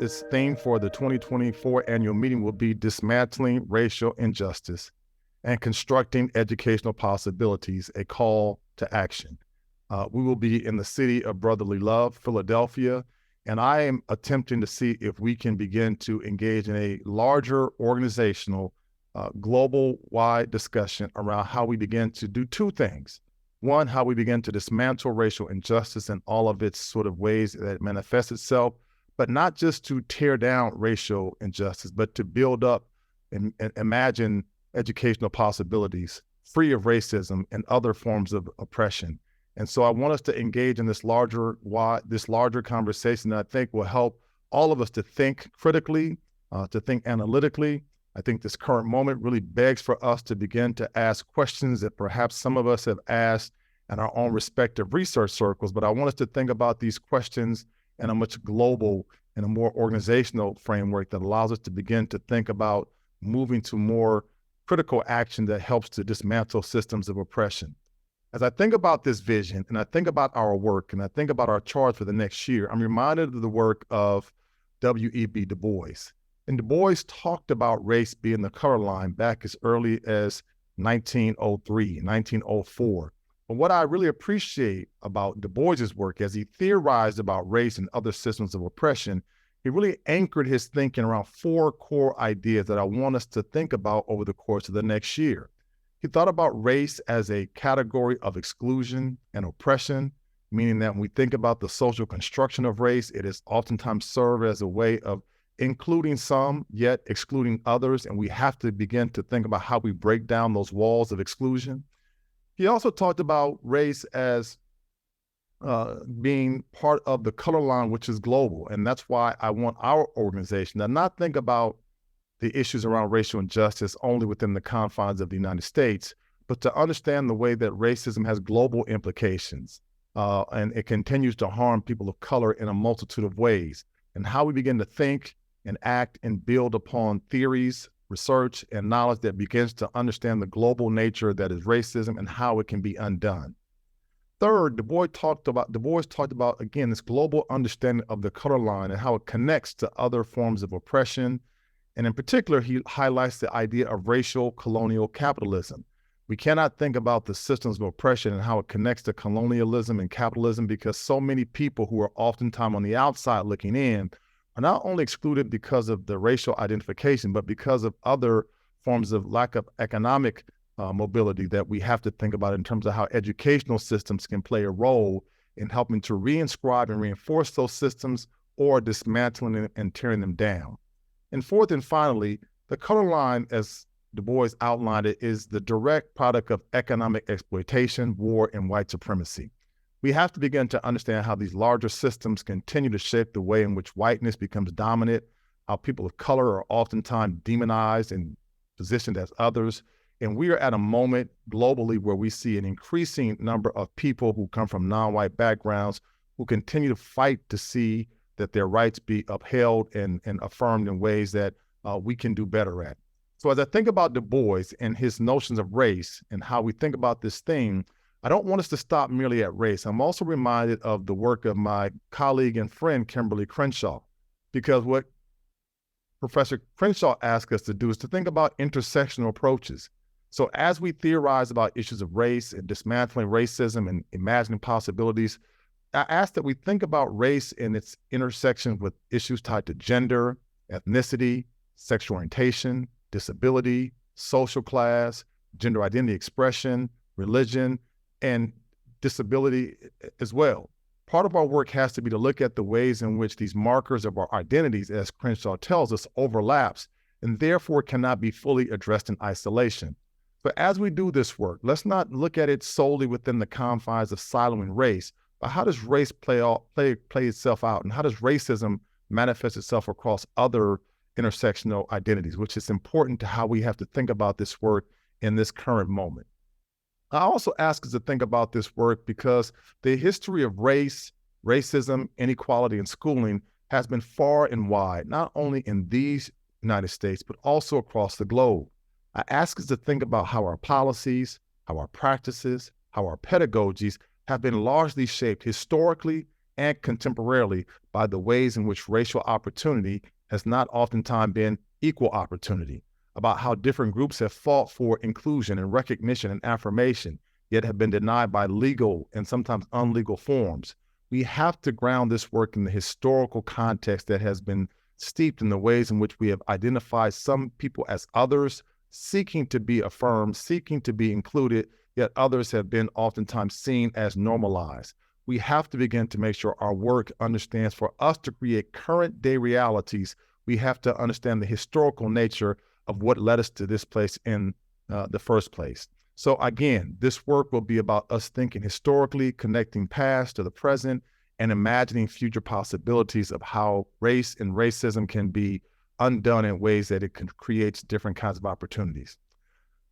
its theme for the 2024 annual meeting will be Dismantling Racial Injustice and Constructing Educational Possibilities, a Call to Action. We will be in the city of brotherly love, Philadelphia, and I am attempting to see if we can begin to engage in a larger organizational, global-wide discussion around how we begin to do two things. One, how we begin to dismantle racial injustice in all of its sort of ways that it manifests itself, but not just to tear down racial injustice, but to build up and imagine educational possibilities free of racism and other forms of oppression. And so I want us to engage in this larger conversation that I think will help all of us to think critically, to think analytically. I think this current moment really begs for us to begin to ask questions that perhaps some of us have asked in our own respective research circles, but I want us to think about these questions in a much global and a more organizational framework that allows us to begin to think about moving to more critical action that helps to dismantle systems of oppression. As I think about this vision and I think about our work and I think about our charge for the next year, I'm reminded of the work of W.E.B. Du Bois. And Du Bois talked about race being the color line back as early as 1903, 1904. But what I really appreciate about Du Bois's work as he theorized about race and other systems of oppression, he really anchored his thinking around four core ideas that I want us to think about over the course of the next year. He thought about race as a category of exclusion and oppression, meaning that when we think about the social construction of race, it is oftentimes served as a way of including some, yet excluding others, and we have to begin to think about how we break down those walls of exclusion. He also talked about race as being part of the color line, which is global, and that's why I want our organization to not think about the issues around racial injustice only within the confines of the United States, but to understand the way that racism has global implications, and it continues to harm people of color in a multitude of ways, and how we begin to think and act and build upon theories, research, and knowledge that begins to understand the global nature that is racism and how it can be undone. Third, Du Bois talked about, again, this global understanding of the color line and how it connects to other forms of oppression. And in particular, he highlights the idea of racial colonial capitalism. We cannot think about the systems of oppression and how it connects to colonialism and capitalism because so many people who are oftentimes on the outside looking in are not only excluded because of the racial identification, but because of other forms of lack of economic mobility that we have to think about in terms of how educational systems can play a role in helping to reinscribe and reinforce those systems or dismantling and tearing them down. And fourth and finally, the color line, as Du Bois outlined it, is the direct product of economic exploitation, war, and white supremacy. We have to begin to understand how these larger systems continue to shape the way in which whiteness becomes dominant, how people of color are oftentimes demonized and positioned as others. And we are at a moment globally where we see an increasing number of people who come from non-white backgrounds who continue to fight to see that their rights be upheld and affirmed in ways that we can do better at. So as I think about Du Bois and his notions of race and how we think about this thing, I don't want us to stop merely at race. I'm also reminded of the work of my colleague and friend, Kimberly Crenshaw, because what Professor Crenshaw asked us to do is to think about intersectional approaches. So as we theorize about issues of race and dismantling racism and imagining possibilities, I ask that we think about race in its intersection with issues tied to gender, ethnicity, sexual orientation, disability, social class, gender identity expression, religion, and disability as well. Part of our work has to be to look at the ways in which these markers of our identities, as Crenshaw tells us, overlaps and therefore cannot be fully addressed in isolation. But as we do this work, let's not look at it solely within the confines of siloing race, but how does race play itself out, and how does racism manifest itself across other intersectional identities, which is important to how we have to think about this work in this current moment. I also ask us to think about this work because the history of race, racism, inequality, and schooling has been far and wide, not only in these United States, but also across the globe. I ask us to think about how our policies, how our practices, how our pedagogies have been largely shaped historically and contemporarily by the ways in which racial opportunity has not oftentimes been equal opportunity, about how different groups have fought for inclusion and recognition and affirmation, yet have been denied by legal and sometimes unlegal forms. We have to ground this work in the historical context that has been steeped in the ways in which we have identified some people as others, seeking to be affirmed, seeking to be included, yet others have been oftentimes seen as normalized. We have to begin to make sure our work understands, for us to create current day realities, we have to understand the historical nature of what led us to this place in the first place. So again, this work will be about us thinking historically, connecting past to the present, and imagining future possibilities of how race and racism can be undone in ways that it creates different kinds of opportunities.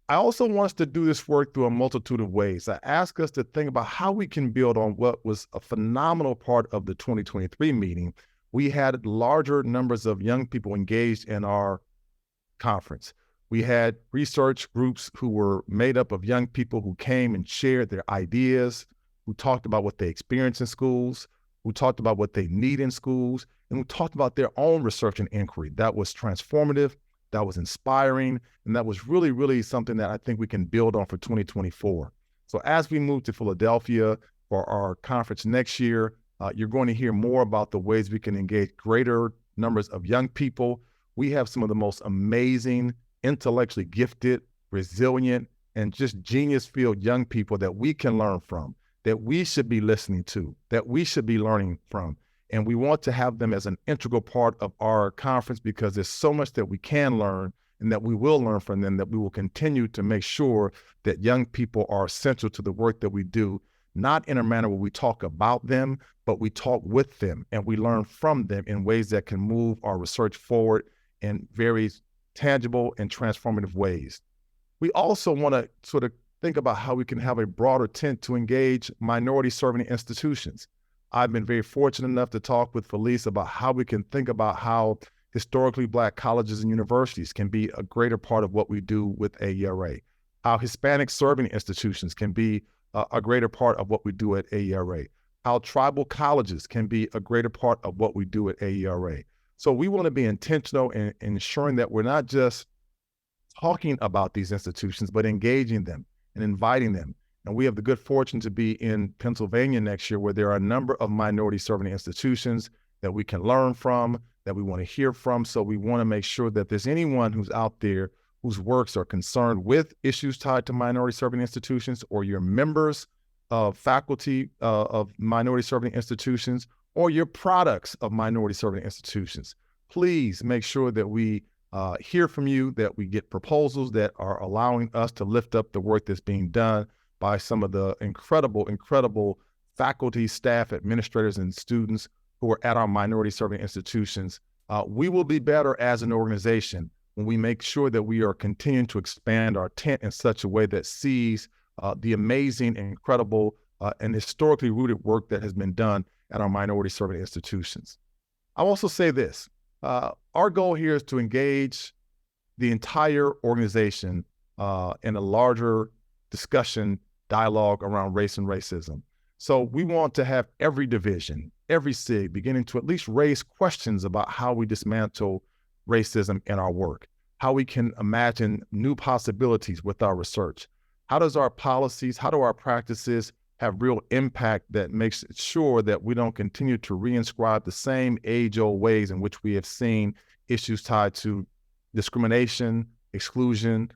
I also want us to do this work through a multitude of ways. I ask us to think about how we can build on what was a phenomenal part of the 2023 meeting. We had larger numbers of young people engaged in our conference. We had research groups who were made up of young people who came and shared their ideas, who talked about what they experience in schools, who talked about what they need in schools, and who talked about their own research and inquiry. That was transformative, that was inspiring, and that was really, really something that I think we can build on for 2024. So as we move to Philadelphia for our conference next year, you're going to hear more about the ways we can engage greater numbers of young people. We have some of the most amazing, intellectually gifted, resilient, and just genius-filled young people that we can learn from, that we should be listening to, that we should be learning from. And we want to have them as an integral part of our conference because there's so much that we can learn and that we will learn from them, that we will continue to make sure that young people are essential to the work that we do, not in a manner where we talk about them, but we talk with them and we learn from them in ways that can move our research forward in very tangible and transformative ways. We also want to sort of think about how we can have a broader tent to engage minority serving institutions. I've been very fortunate enough to talk with Felice about how we can think about how historically Black colleges and universities can be a greater part of what we do with AERA, how Hispanic serving institutions can be a greater part of what we do at AERA, how tribal colleges can be a greater part of what we do at AERA. So we want to be intentional in ensuring that we're not just talking about these institutions, but engaging them and inviting them. And we have the good fortune to be in Pennsylvania next year, where there are a number of minority serving institutions that we can learn from, that we want to hear from. So we want to make sure that there's anyone who's out there whose works are concerned with issues tied to minority serving institutions, or you're members of faculty of minority serving institutions, or your products of minority serving institutions. Please make sure that we hear from you, that we get proposals that are allowing us to lift up the work that's being done by some of the incredible faculty, staff, administrators, and students who are at our minority serving institutions. We will be better as an organization when we make sure that we are continuing to expand our tent in such a way that sees the amazing, incredible, and historically rooted work that has been done at our minority serving institutions. I'll also say this, our goal here is to engage the entire organization in a larger discussion, dialogue around race and racism. So we want to have every division, every SIG beginning to at least raise questions about how we dismantle racism in our work, how we can imagine new possibilities with our research. How does our policies, how do our practices have real impact that makes sure that we don't continue to reinscribe the same age-old ways in which we have seen issues tied to discrimination, exclusion,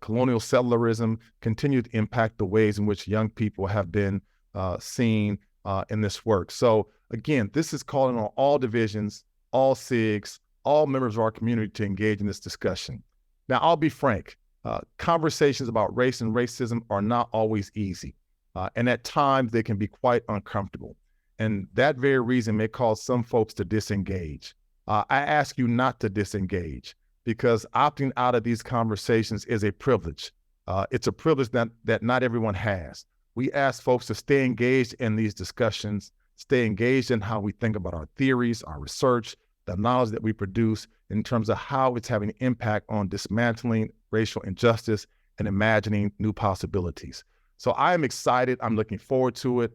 colonial settlerism continue to impact the ways in which young people have been seen in this work. So again, this is calling on all divisions, all SIGs, all members of our community to engage in this discussion. Now, I'll be frank, conversations about race and racism are not always easy. And at times they can be quite uncomfortable. And that very reason may cause some folks to disengage. I ask you not to disengage, because opting out of these conversations is a privilege. It's a privilege that not everyone has. We ask folks to stay engaged in these discussions, stay engaged in how we think about our theories, our research, the knowledge that we produce in terms of how it's having an impact on dismantling racial injustice and imagining new possibilities. So I am excited. I'm looking forward to it.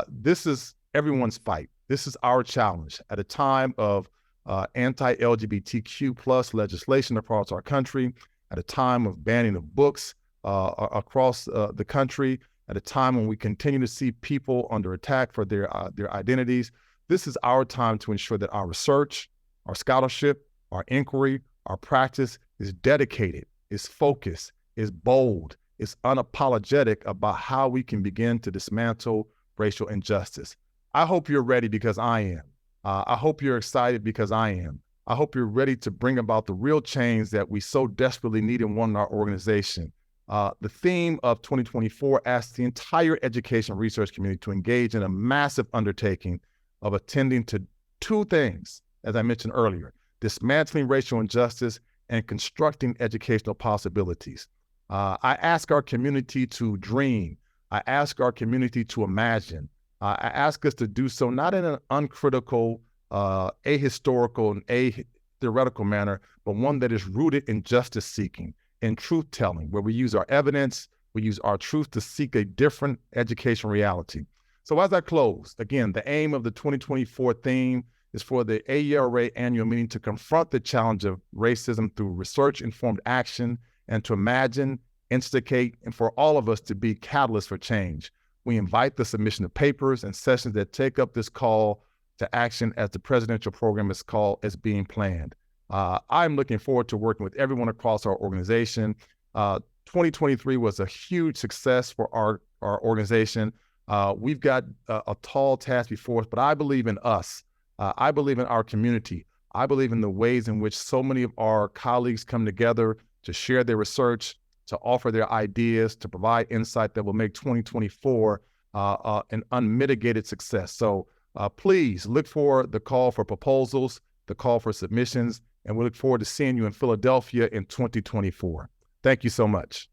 This is everyone's fight. This is our challenge at a time of anti-LGBTQ plus legislation across our country, at a time of banning of books across the country, at a time when we continue to see people under attack for their identities. This is our time to ensure that our research, our scholarship, our inquiry, our practice is dedicated, is focused, is bold, is unapologetic about how we can begin to dismantle racial injustice. I hope you're ready because I am. I hope you're excited because I am. I hope you're ready to bring about the real change that we so desperately need and want in our organization. The theme of 2024 asks the entire education research community to engage in a massive undertaking of attending to two things, as I mentioned earlier: dismantling racial injustice and constructing educational possibilities. I ask our community to dream. I ask our community to imagine. I ask us to do so not in an uncritical, ahistorical, and a-theoretical manner, but one that is rooted in justice seeking, in truth telling, where we use our evidence, we use our truth to seek a different education reality. So as I close, again, the aim of the 2024 theme is for the AERA annual meeting to confront the challenge of racism through research-informed action and to imagine, instigate, and for all of us to be catalysts for change. We invite the submission of papers and sessions that take up this call to action as the presidential program is being planned. I'm looking forward to working with everyone across our organization. 2023 was a huge success for our organization. We've got a tall task before us, but I believe in us. I believe in our community. I believe in the ways in which so many of our colleagues come together to share their research, to offer their ideas, to provide insight that will make 2024 an unmitigated success. So please look for the call for proposals, the call for submissions, and we look forward to seeing you in Philadelphia in 2024. Thank you so much.